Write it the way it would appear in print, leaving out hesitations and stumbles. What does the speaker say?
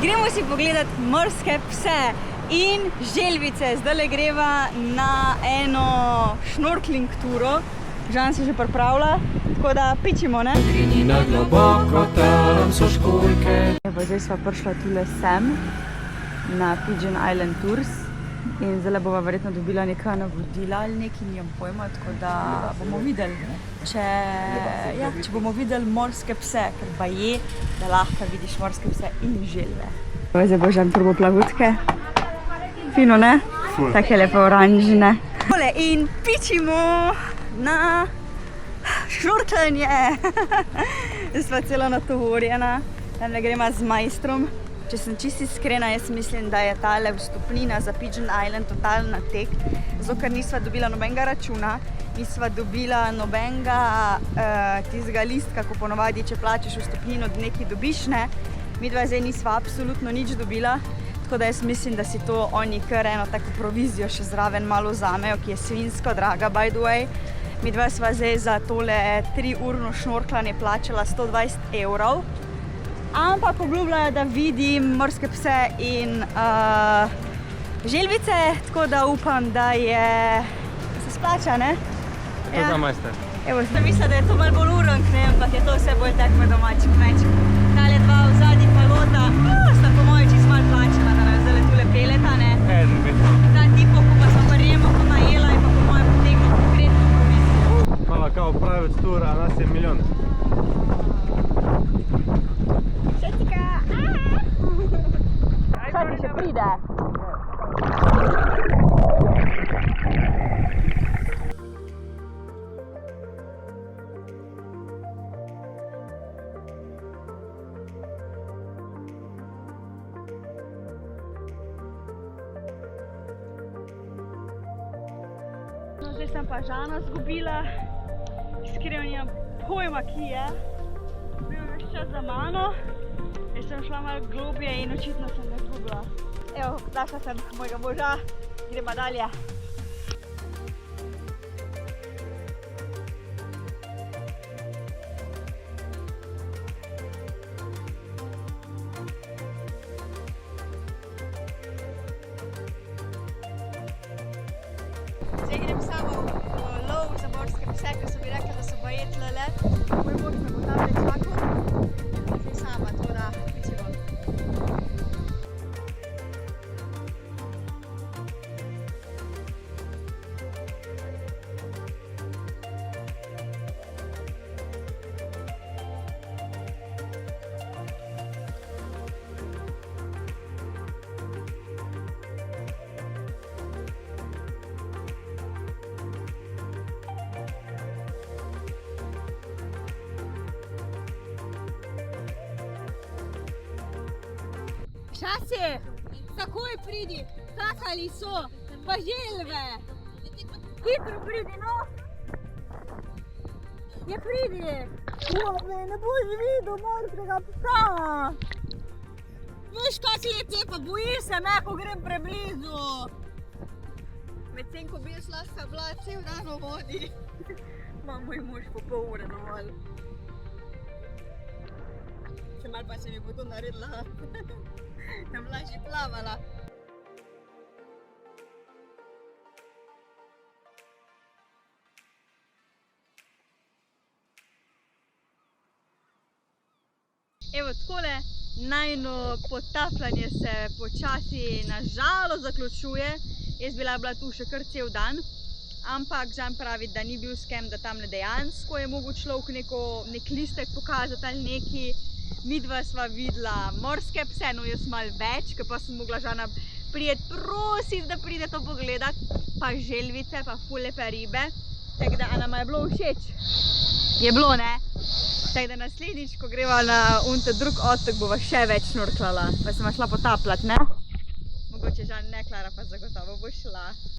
Gremo si pogledati morske pse in želvice. Zdajle greva na eno šnorkling turo. Žan se že pripravlja, tako da pičimo, ne? Grinina globoko, tam so školjke. Evo, zdaj sva prišla tule sem na Pigeon Island Tours in zdaj bova verjetno dobila neka navodila ali nekaj, nimam pojma, tako da bomo videli, če bomo videli morske pse, ker pa je, da lahko vidiš morske pse in želve. Zdaj bo Žan probo plavutke. Fino, ne? Take lepe oranžne. In pičimo na šnorklanje. Zdaj sva celo natovorjena. Tam gremo z majstrom. Če sem čisto iskrena, jaz mislim, da je tale vstopnina za Pigeon Island totalna tek. Zato, ker nisva dobila nobenega računa, nisva dobila nobenega tistega listka, ko ponovadi, če plačeš vstopnino, nekaj dobiš, ne. Midva zdaj nisva absolutno nič dobila, tako da jaz mislim, da si to oni kar eno tako provizijo še zraven malo vzamejo, ki je svinjsko draga, by the way. Midva sva zdaj za tole 3-urno šnorklanje plačala 120 €. Ampak obljubljajo, da vidim morske pse in želvice, tako da upam, da se splača, ne? To za majster. Evo, sem mislila, da je to malo bolj urank, ne, ampak je to vse bolj tekme domači kmeč. Tale dva v zadnji palota, sta po moje čisto malo plačala, da nas zdaj tule peleta, ne? Ta tipo, ko pa sem prijemo, ko najela in pa po moje potegnil konkretno provizijo. Hvala kao private tour, a nas je milijon. Kaj ti še pride? No, zdaj sem pa Žana zgubila. Iskreno nimam pojma, ki je. Bil je čas za mano. Jaz sem šla malo globje in očitno sem me zgubila. Evo, našla sem mojega moža, gremo dalje. Zdaj grem samo v lov za morske pse, ker so mi rekli, da so baje tlele. Moj mož me bo tam čakal. Zdaj sama, tako da pičimo. Šasi, takoj pridi, kakali so, pa želve. Hitro pridi, no. Je pridi. Ne boš videl morskega psa. Veš, kak je te, pa bojiš se me, ko grem preblizu. Medtem, ko bi šla, sta bila cel dan v vodi. Ma moj mož po pol ure dovolj. Še malo pa se mi bo to naredila. Tam lažje plavala. Evo, takole najino potapljanje se počasi na žalost zaključuje. Jaz bila tu še kar cel dan, ampak Žan pravi, da ni bil skem, da tamle dejansko je mogel človek nek listek pokazati ali neki. Midva sva videla morske pse, no jaz malo več, ker pa sem mogla Žana prijeti prositi, da pride to pogledat, pa želvice, pa ful lepe ribe. Tako da, a nama je bilo všeč? Je bilo, ne? Tako da naslednjič, ko greva na unte drug otok, bova še več šnorklala, pa sem šla potapljati, ne? Mogoče Žan ne, Klara pa zagotovo bo šla.